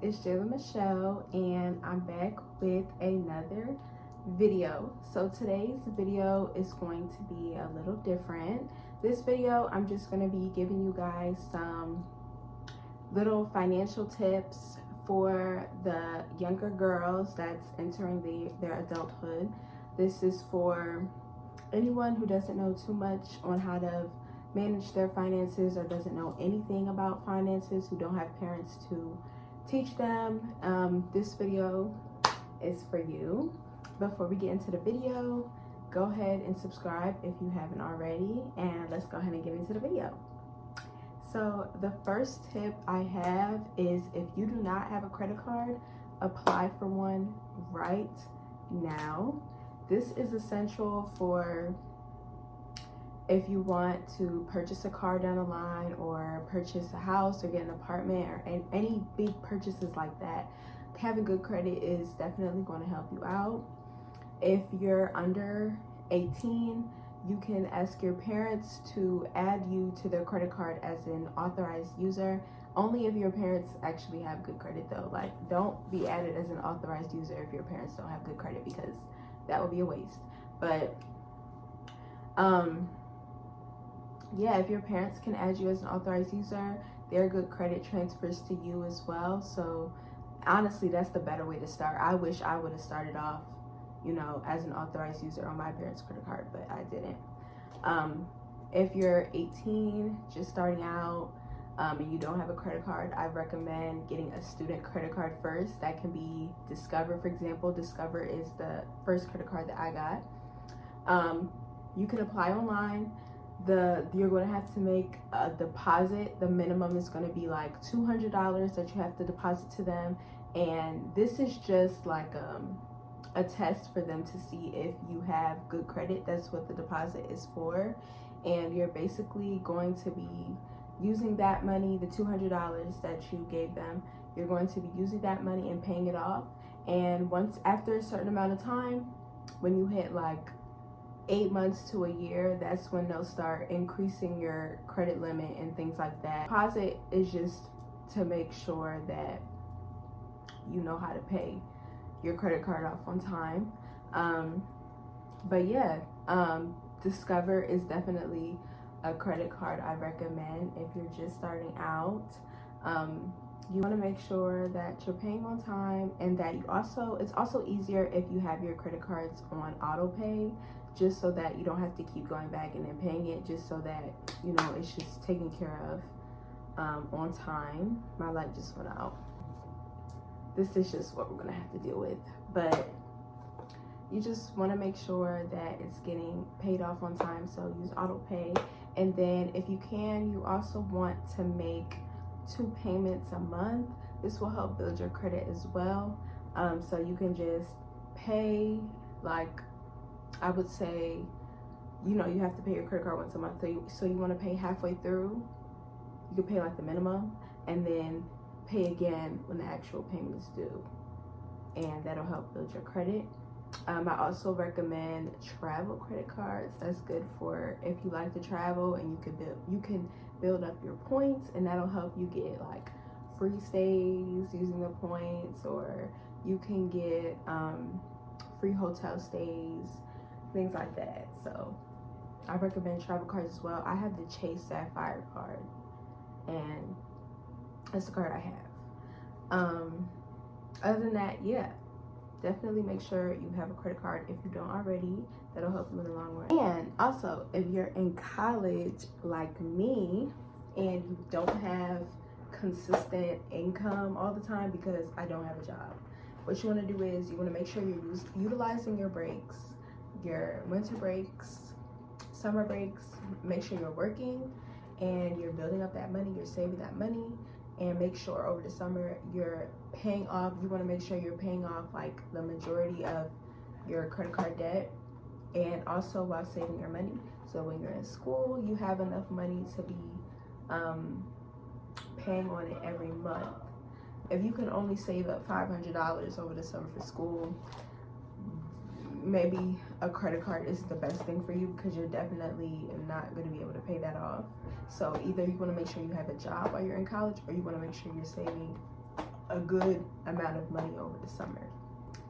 it's Jayla Michelle, and I'm back with another video. So today's video is going to be a little different. This video, I'm just going to be giving you guys some little financial tips for the younger girls that's entering their adulthood. This is for anyone who doesn't know too much on how to manage their finances or doesn't know anything about finances, who don't have parents to teach them. This video is for you. Before we get into the video, go ahead and subscribe if you haven't already, and let's go ahead and get into the video. So the first tip I have is, if you do not have a credit card, apply for one right now. This is essential for if you want to purchase a car down the line, or purchase a house, or get an apartment, or any big purchases like that. Having good credit is definitely going to help you out. If you're under 18, you can ask your parents to add you to their credit card as an authorized user. Only if your parents actually have good credit though. Like, don't be added as an authorized user if your parents don't have good credit, because that would be a waste. But yeah, if your parents can add you as an authorized user, their good credit transfers to you as well. So honestly, that's the better way to start. I wish I would have started off, as an authorized user on my parents' credit card, but I didn't. If you're 18, just starting out, and you don't have a credit card, I recommend getting a student credit card first. That can be Discover, for example. Discover is the first credit card that I got. You can apply online. You're going to have to make a deposit. The minimum is going to be like $200 that you have to deposit to them, and this is just like a test for them to see if you have good credit. That's what the deposit is for. And you're basically going to be using that money, the $200 that you gave them, you're going to be using that money and paying it off. And after a certain amount of time, when you hit like 8 months to a year, that's when they'll start increasing your credit limit and things like that. Deposit is just to make sure that you know how to pay your credit card off on time. But yeah, Discover is definitely a credit card I recommend if you're just starting out. You want to make sure that you're paying on time, and that it's also easier if you have your credit cards on auto pay, just so that you don't have to keep going back and then paying it, just so that it's just taken care of on time. My light just went out. This is just what we're gonna have to deal with, but you just want to make sure that it's getting paid off on time, so use auto pay. And then if you can, you also want to make 2 payments a month. This will help build your credit as well. So you can just pay, like, I would say, you have to pay your credit card once a month. So you want to pay halfway through. You can pay like the minimum, and then pay again when the actual payment is due, and that'll help build your credit. I also recommend travel credit cards. That's good for if you like to travel, and you can build up your points, and that'll help you get like free stays using the points, or you can get free hotel stays, things like that. So I recommend travel cards as well. I have the Chase Sapphire card, and that's the card I have. Other than that, yeah, definitely make sure you have a credit card if you don't already. That'll help you in the long run. And also, if you're in college like me and you don't have consistent income all the time, because I don't have a job, what you want to do is you want to make sure you're utilizing your breaks, your winter breaks, summer breaks. Make sure you're working and you're building up that money, you're saving that money, and make sure over the summer you're paying off. You want to make sure you're paying off like the majority of your credit card debt, and also while saving your money. So when you're in school, you have enough money to be paying on it every month. If you can only save up $500 over the summer for school, maybe a credit card is the best thing for you, because you're definitely not going to be able to pay that off. So either you want to make sure you have a job while you're in college, or you want to make sure you're saving a good amount of money over the summer.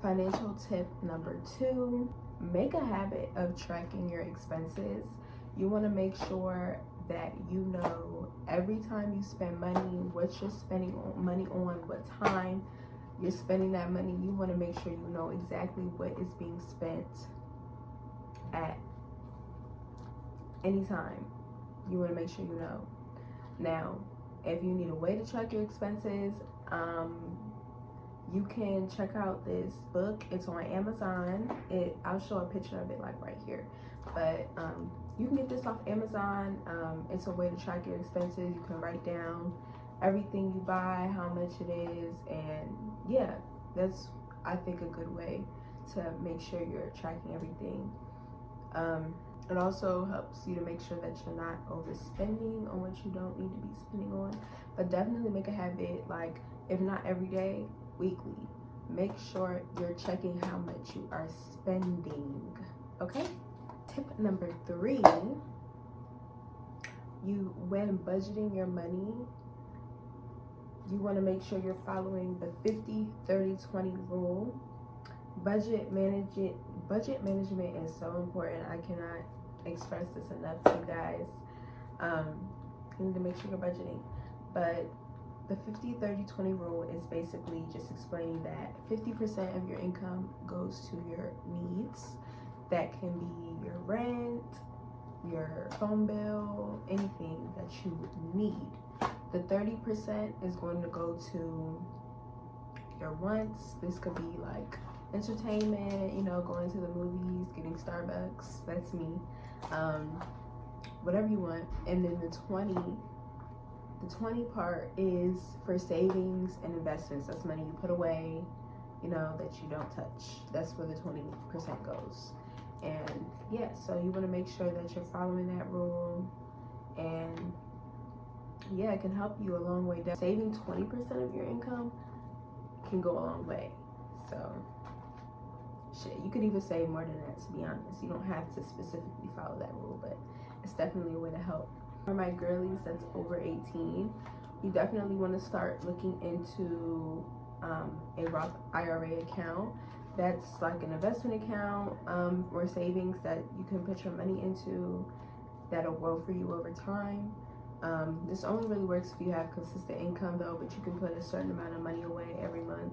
Financial tip number 2, make a habit of tracking your expenses. You want to make sure that you know every time you spend money, what you're spending money on, what time you're spending that money. You want to make sure you know exactly what is being spent at any time. You want to make sure you know. Now, if you need a way to track your expenses, you can check out this book. It's on Amazon. I'll show a picture of it like right here. But you can get this off Amazon. It's a way to track your expenses. You can write down everything you buy, how much it is, and yeah, that's, I think, a good way to make sure you're tracking everything. It also helps you to make sure that you're not overspending on what you don't need to be spending on. But definitely make a habit, like if not every day, weekly. Make sure you're checking how much you are spending. Okay? Tip number 3, when budgeting your money, you want to make sure you're following the 50-30-20 rule. Budget management is so important. I cannot express this enough to you guys. You need to make sure you're budgeting. But the 50-30-20 rule is basically just explaining that 50% of your income goes to your needs. That can be your rent, your phone bill, anything that you need. The 30% is going to go to your wants. This could be like entertainment, going to the movies, getting Starbucks. That's me. Whatever you want. And then the 20 part is for savings and investments. That's money you put away, that you don't touch. That's where the 20% goes. And yeah, so you want to make sure that you're following that rule. And yeah, it can help you a long way down. Saving 20% of your income can go a long way. So shit, you could even save more than that, to be honest. You don't have to specifically follow that rule, but it's definitely a way to help. For my girlies that's over 18, you definitely want to start looking into a Roth IRA account. That's like an investment account or savings that you can put your money into that'll grow for you over time. This only really works if you have consistent income though, but you can put a certain amount of money away every month,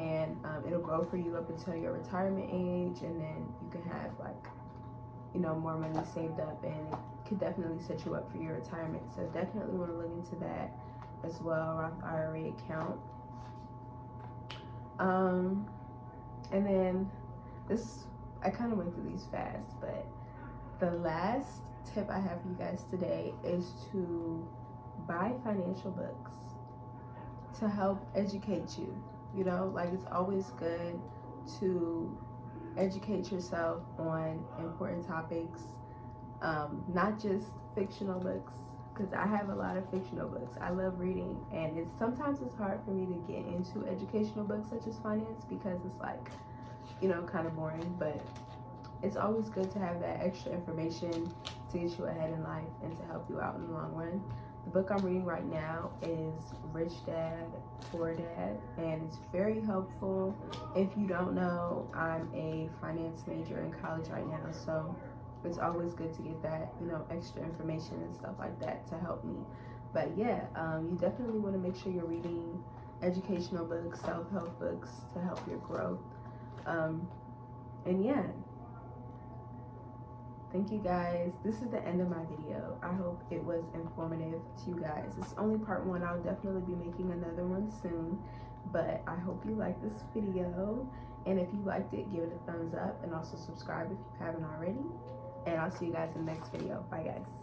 and it'll grow for you up until your retirement age, and then you can have more money saved up, and it could definitely set you up for your retirement. So definitely want to look into that as well, Roth IRA account. And then I kind of went through these fast, but the last tip I have for you guys today is to buy financial books to help educate you. It's always good to educate yourself on important topics, not just fictional books, because I have a lot of fictional books. I love reading, and sometimes it's hard for me to get into educational books such as finance because it's kind of boring, but it's always good to have that extra information to get you ahead in life and to help you out in the long run. The book I'm reading right now is Rich Dad, Poor Dad, and it's very helpful. If you don't know, I'm a finance major in college right now, so it's always good to get that, extra information and stuff like that to help me. But yeah, you definitely want to make sure you're reading educational books, self-help books to help your growth. And yeah, thank you guys. This is the end of my video. I hope it was informative to you guys. It's only part 1. I'll definitely be making another one soon, but I hope you liked this video, and if you liked it, give it a thumbs up, and also subscribe if you haven't already, and I'll see you guys in the next video. Bye guys.